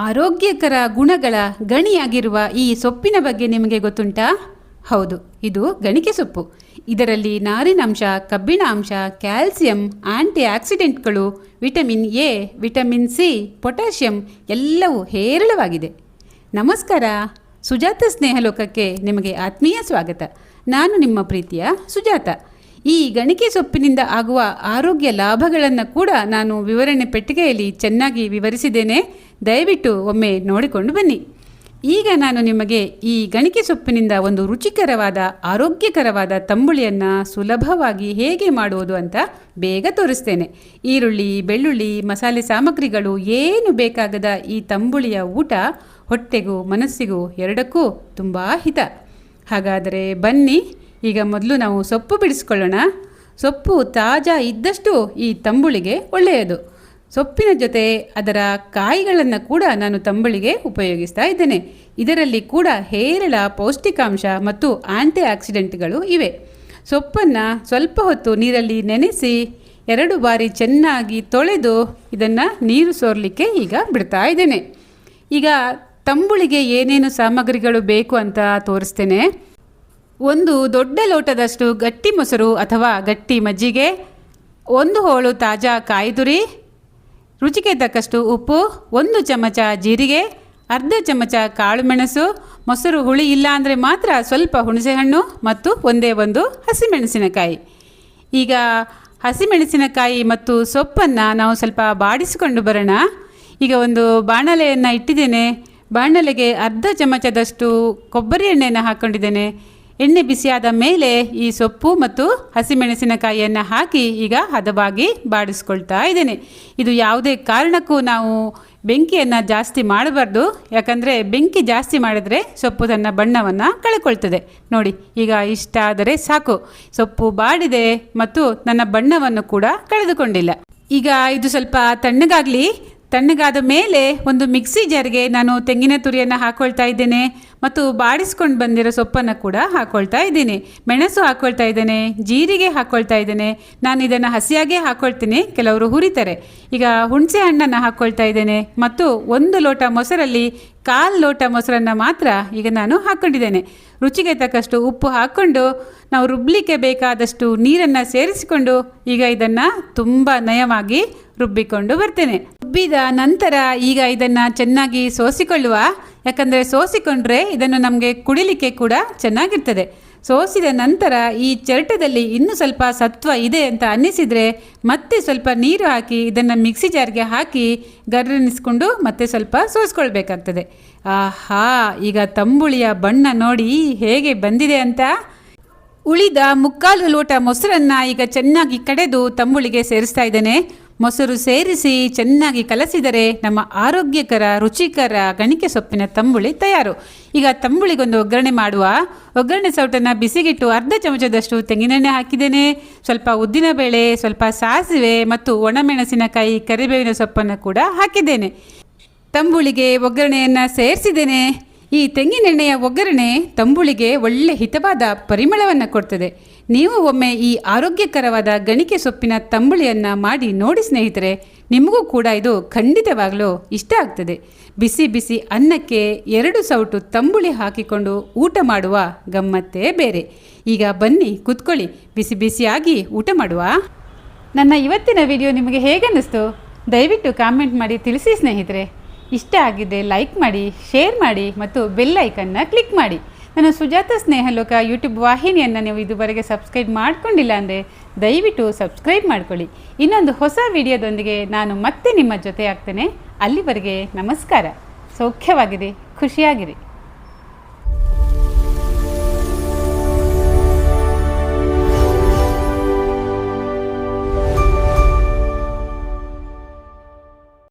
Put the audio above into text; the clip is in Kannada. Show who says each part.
Speaker 1: ಆರೋಗ್ಯಕರ ಗುಣಗಳ ಗಣಿಯಾಗಿರುವ ಈ ಸೊಪ್ಪಿನ ಬಗ್ಗೆ ನಿಮಗೆ ಗೊತ್ತುಂಟಾ? ಹೌದು, ಇದು ಗಣಿಕೆ ಸೊಪ್ಪು. ಇದರಲ್ಲಿ ನಾರಿನಾಂಶ, ಕಬ್ಬಿಣಾಂಶ, ಕ್ಯಾಲ್ಸಿಯಂ, ಆಂಟಿ ಆಕ್ಸಿಡೆಂಟ್ಗಳು, vitamin A, vitamin C, potassium ಎಲ್ಲವೂ ಹೇರಳವಾಗಿದೆ. ನಮಸ್ಕಾರ, ಸುಜಾತ ಸ್ನೇಹಲೋಕಕ್ಕೆ ನಿಮಗೆ ಆತ್ಮೀಯ ಸ್ವಾಗತ. ನಾನು ನಿಮ್ಮ ಪ್ರೀತಿಯ ಸುಜಾತ. ಈ ಗಣಿಕೆ ಸೊಪ್ಪಿನಿಂದ ಆಗುವ ಆರೋಗ್ಯ ಲಾಭಗಳನ್ನು ಕೂಡ ನಾನು ವಿವರಣೆ ಪೆಟ್ಟಿಗೆಯಲ್ಲಿ ಚೆನ್ನಾಗಿ ವಿವರಿಸಿದ್ದೇನೆ. ದಯವಿಟ್ಟು ಒಮ್ಮೆ ನೋಡಿಕೊಂಡು ಬನ್ನಿ. ಈಗ ನಾನು ನಿಮಗೆ ಈ ಗಣಿಕೆ ಸೊಪ್ಪಿನಿಂದ ಒಂದು ರುಚಿಕರವಾದ ಆರೋಗ್ಯಕರವಾದ ತಂಬುಳಿಯನ್ನು ಸುಲಭವಾಗಿ ಹೇಗೆ ಮಾಡುವುದು ಅಂತ ಬೇಗ ತೋರಿಸ್ತೇನೆ. ಈರುಳ್ಳಿ, ಬೆಳ್ಳುಳ್ಳಿ, ಮಸಾಲೆ ಸಾಮಗ್ರಿಗಳು ಏನು ಬೇಕಾಗದ ಈ ತಂಬುಳಿಯ ಊಟ ಹೊಟ್ಟೆಗೂ ಮನಸ್ಸಿಗೂ ಎರಡಕ್ಕೂ ತುಂಬ ಹಿತ. ಹಾಗಾದರೆ ಬನ್ನಿ, ಈಗ ಮೊದಲು ನಾವು ಸೊಪ್ಪು ಬಿಡಿಸ್ಕೊಳ್ಳೋಣ. ಸೊಪ್ಪು ತಾಜಾ ಇದ್ದಷ್ಟು ಈ ತಂಬುಳಿಗೆ ಒಳ್ಳೆಯದು. ಸೊಪ್ಪಿನ ಜೊತೆ ಅದರ ಕಾಯಿಗಳನ್ನು ಕೂಡ ನಾನು ತಂಬುಳಿಗೆ ಉಪಯೋಗಿಸ್ತಾ ಇದ್ದೇನೆ. ಇದರಲ್ಲಿ ಕೂಡ ಹೇರಳ ಪೌಷ್ಟಿಕಾಂಶ ಮತ್ತು ಆಂಟಿ ಆಕ್ಸಿಡೆಂಟ್ಗಳು ಇವೆ. ಸೊಪ್ಪನ್ನು ಸ್ವಲ್ಪ ಹೊತ್ತು ನೀರಲ್ಲಿ ನೆನೆಸಿ 2 ಬಾರಿ ಚೆನ್ನಾಗಿ ತೊಳೆದು ಇದನ್ನು ನೀರು ಸೋರಲಿಕ್ಕೆ ಈಗ ಬಿಡ್ತಾ ಇದ್ದೇನೆ. ಈಗ ತಂಬುಳಿಗೆ ಏನೇನು ಸಾಮಗ್ರಿಗಳು ಬೇಕು ಅಂತ ತೋರಿಸ್ತೇನೆ. 1 ದೊಡ್ಡ ಲೋಟದಷ್ಟು ಗಟ್ಟಿ ಮೊಸರು ಅಥವಾ ಗಟ್ಟಿ ಮಜ್ಜಿಗೆ, 1 ಹೋಳು ತಾಜಾ ಕಾಯಿ ತುರಿ, ರುಚಿಗೆ ತಕ್ಕಷ್ಟು ಉಪ್ಪು, 1 ಚಮಚ ಜೀರಿಗೆ, ಅರ್ಧ ಚಮಚ ಕಾಳುಮೆಣಸು, ಮೊಸರು ಹುಳಿ ಇಲ್ಲ ಅಂದರೆ ಮಾತ್ರ ಸ್ವಲ್ಪ ಹುಣಸೆಹಣ್ಣು ಮತ್ತು ಒಂದೇ 1 ಹಸಿಮೆಣಸಿನಕಾಯಿ. ಈಗ ಹಸಿಮೆಣಸಿನಕಾಯಿ ಮತ್ತು ಸೊಪ್ಪನ್ನು ನಾವು ಸ್ವಲ್ಪ ಬಾಡಿಸಿಕೊಂಡು ಬರೋಣ. ಈಗ ಒಂದು ಬಾಣಲೆಯನ್ನು ಇಟ್ಟಿದ್ದೇನೆ. ಬಾಣಲೆಗೆ ಅರ್ಧ ಚಮಚದಷ್ಟು ಕೊಬ್ಬರಿ ಎಣ್ಣೆಯನ್ನು ಹಾಕ್ಕೊಂಡಿದ್ದೇನೆ. ಎಣ್ಣೆ ಬಿಸಿಯಾದ ಮೇಲೆ ಈ ಸೊಪ್ಪು ಮತ್ತು ಹಸಿಮೆಣಸಿನಕಾಯಿಯನ್ನು ಹಾಕಿ ಈಗ ಹದವಾಗಿ ಬಾಡಿಸ್ಕೊಳ್ತಾ ಇದ್ದೇನೆ. ಇದು ಯಾವುದೇ ಕಾರಣಕ್ಕೂ ನಾವು ಬೆಂಕಿಯನ್ನು ಜಾಸ್ತಿ ಮಾಡಬಾರ್ದು, ಯಾಕಂದರೆ ಬೆಂಕಿ ಜಾಸ್ತಿ ಮಾಡಿದ್ರೆ ಸೊಪ್ಪು ತನ್ನ ಬಣ್ಣವನ್ನು ಕಳ್ಕೊಳ್ತದೆ. ನೋಡಿ, ಈಗ ಇಷ್ಟ ಆದರೆ ಸಾಕು. ಸೊಪ್ಪು ಬಾಡಿದೆ ಮತ್ತು ನನ್ನ ಬಣ್ಣವನ್ನು ಕೂಡ ಕಳೆದುಕೊಂಡಿಲ್ಲ. ಈಗ ಇದು ಸ್ವಲ್ಪ ತಣ್ಣಗಾಗಲಿ. ತಣ್ಣಗಾದ ಮೇಲೆ ಒಂದು ಮಿಕ್ಸಿ ಜಾರ್ಗೆ ನಾನು ತೆಂಗಿನ ತುರಿಯನ್ನು ಹಾಕ್ಕೊಳ್ತಾ ಇದ್ದೇನೆ ಮತ್ತು ಬಾಡಿಸ್ಕೊಂಡು ಬಂದಿರೋ ಸೊಪ್ಪನ್ನು ಕೂಡ ಹಾಕ್ಕೊಳ್ತಾ ಇದ್ದೀನಿ. ಮೆಣಸು ಹಾಕ್ಕೊಳ್ತಾ ಇದ್ದೇನೆ, ಜೀರಿಗೆ ಹಾಕ್ಕೊಳ್ತಾ ಇದ್ದೇನೆ. ನಾನು ಇದನ್ನು ಹಸಿಯಾಗೇ ಹಾಕ್ಕೊಳ್ತೀನಿ, ಕೆಲವರು ಹುರಿತಾರೆ. ಈಗ ಹುಣಸೆ ಹಣ್ಣನ್ನು ಹಾಕ್ಕೊಳ್ತಾ ಇದ್ದೇನೆ ಮತ್ತು 1 ಲೋಟ ಮೊಸರಲ್ಲಿ 1/4 ಲೋಟ ಮೊಸರನ್ನು ಮಾತ್ರ ಈಗ ನಾನು ಹಾಕ್ಕೊಂಡಿದ್ದೇನೆ. ರುಚಿಗೆ ತಕ್ಕಷ್ಟು ಉಪ್ಪು ಹಾಕ್ಕೊಂಡು ನಾವು ರುಬ್ಬಲಿಕ್ಕೆ ಬೇಕಾದಷ್ಟು ನೀರನ್ನು ಸೇರಿಸಿಕೊಂಡು ಈಗ ಇದನ್ನು ತುಂಬ ನಯವಾಗಿ ರುಬ್ಬಿಕೊಂಡು ಬರ್ತೇನೆ. ರುಬ್ಬಿದ ನಂತರ ಈಗ ಇದನ್ನು ಚೆನ್ನಾಗಿ ಸೋಸಿಕೊಳ್ಳುವ, ಯಾಕಂದರೆ ಸೋಸಿಕೊಂಡ್ರೆ ಇದನ್ನು ನಮಗೆ ಕುಡಿಲಿಕ್ಕೆ ಕೂಡ ಚೆನ್ನಾಗಿರ್ತದೆ. ಸೋಸಿದ ನಂತರ ಈ ಚರಟದಲ್ಲಿ ಇನ್ನೂ ಸ್ವಲ್ಪ ಸತ್ವ ಇದೆ ಅಂತ ಅನ್ನಿಸಿದರೆ ಮತ್ತೆ ಸ್ವಲ್ಪ ನೀರು ಹಾಕಿ ಇದನ್ನು ಮಿಕ್ಸಿ ಜಾರ್ಗೆ ಹಾಕಿ ಗರ್ರನಿಸ್ಕೊಂಡು ಮತ್ತೆ ಸ್ವಲ್ಪ ಸೋಸ್ಕೊಳ್ಬೇಕಾಗ್ತದೆ. ಆಹಾ, ಈಗ ತಂಬುಳಿಯ ಬಣ್ಣ ನೋಡಿ ಹೇಗೆ ಬಂದಿದೆ ಅಂತ. ಉಳಿದ 3/4 ಲೋಟ ಮೊಸರನ್ನು ಈಗ ಚೆನ್ನಾಗಿ ಕಡೆದು ತಂಬುಳಿಗೆ ಸೇರಿಸ್ತಾ ಇದ್ದೇನೆ. ಮೊಸರು ಸೇರಿಸಿ ಚೆನ್ನಾಗಿ ಕಲಸಿದರೆ ನಮ್ಮ ಆರೋಗ್ಯಕರ ರುಚಿಕರ ಗಣಿಕೆ ಸೊಪ್ಪಿನ ತಂಬುಳಿ ತಯಾರು. ಈಗ ತಂಬುಳಿಗೊಂದು ಒಗ್ಗರಣೆ ಮಾಡುವ. ಒಗ್ಗರಣೆ ಸೌಟನ್ನು ಬಿಸಿಗಿಟ್ಟು ಅರ್ಧ ಚಮಚದಷ್ಟು ತೆಂಗಿನೆಣ್ಣೆ ಹಾಕಿದ್ದೇನೆ. ಸ್ವಲ್ಪ ಉದ್ದಿನಬೇಳೆ, ಸ್ವಲ್ಪ ಸಾಸಿವೆ ಮತ್ತು ಒಣಮೆಣಸಿನಕಾಯಿ, ಕರಿಬೇವಿನ ಸೊಪ್ಪನ್ನು ಕೂಡ ಹಾಕಿದ್ದೇನೆ. ತಂಬುಳಿಗೆ ಒಗ್ಗರಣೆಯನ್ನು ಸೇರಿಸಿದ್ದೇನೆ. ಈ ತೆಂಗಿನೆಣ್ಣೆಯ ಒಗ್ಗರಣೆ ತಂಬುಳಿಗೆ ಒಳ್ಳೆ ಹಿತವಾದ ಪರಿಮಳವನ್ನು ಕೊಡ್ತದೆ. ನೀವು ಒಮ್ಮೆ ಈ ಆರೋಗ್ಯಕರವಾದ ಗಣಿಕೆ ಸೊಪ್ಪಿನ ತಂಬುಳಿಯನ್ನು ಮಾಡಿ ನೋಡಿ ಸ್ನೇಹಿತರೆ. ನಿಮಗೂ ಕೂಡ ಇದು ಖಂಡಿತವಾಗಲೂ ಇಷ್ಟ ಆಗ್ತದೆ. ಬಿಸಿ ಬಿಸಿ ಅನ್ನಕ್ಕೆ 2 ಸೌಟು ತಂಬುಳಿ ಹಾಕಿಕೊಂಡು ಊಟ ಮಾಡುವ ಗಮ್ಮತ್ತೇ ಬೇರೆ. ಈಗ ಬನ್ನಿ ಕೂತ್ಕೊಳ್ಳಿ, ಬಿಸಿ ಬಿಸಿಯಾಗಿ ಊಟ ಮಾಡುವ. ನನ್ನ ಇವತ್ತಿನ ವಿಡಿಯೋ ನಿಮಗೆ ಹೇಗನ್ನಿಸ್ತು? ದಯವಿಟ್ಟು ಕಾಮೆಂಟ್ ಮಾಡಿ ತಿಳಿಸಿ ಸ್ನೇಹಿತರೆ. ಇಷ್ಟ ಆಗಿದೆ ಲೈಕ್ ಮಾಡಿ, ಶೇರ್ ಮಾಡಿ ಮತ್ತು ಬೆಲ್ ಐಕನ್ನ ಕ್ಲಿಕ್ ಮಾಡಿ. ನನ್ನ ಸುಜಾತ ಸ್ನೇಹಲೋಕ ಯೂಟ್ಯೂಬ್ ವಾಹಿನಿಯನ್ನು ನೀವು ಇದುವರೆಗೆ ಸಬ್ಸ್ಕ್ರೈಬ್ ಮಾಡಿಕೊಂಡಿಲ್ಲ ಅಂದರೆ ದಯವಿಟ್ಟು ಸಬ್ಸ್ಕ್ರೈಬ್ ಮಾಡ್ಕೊಳ್ಳಿ. ಇನ್ನೊಂದು ಹೊಸ ವಿಡಿಯೋದೊಂದಿಗೆ ನಾನು ಮತ್ತೆ ನಿಮ್ಮ ಜೊತೆ ಆಗ್ತೇನೆ. ಅಲ್ಲಿವರೆಗೆ ನಮಸ್ಕಾರ. ಸೌಖ್ಯವಾಗಿರಿ, ಖುಷಿಯಾಗಿರಿ.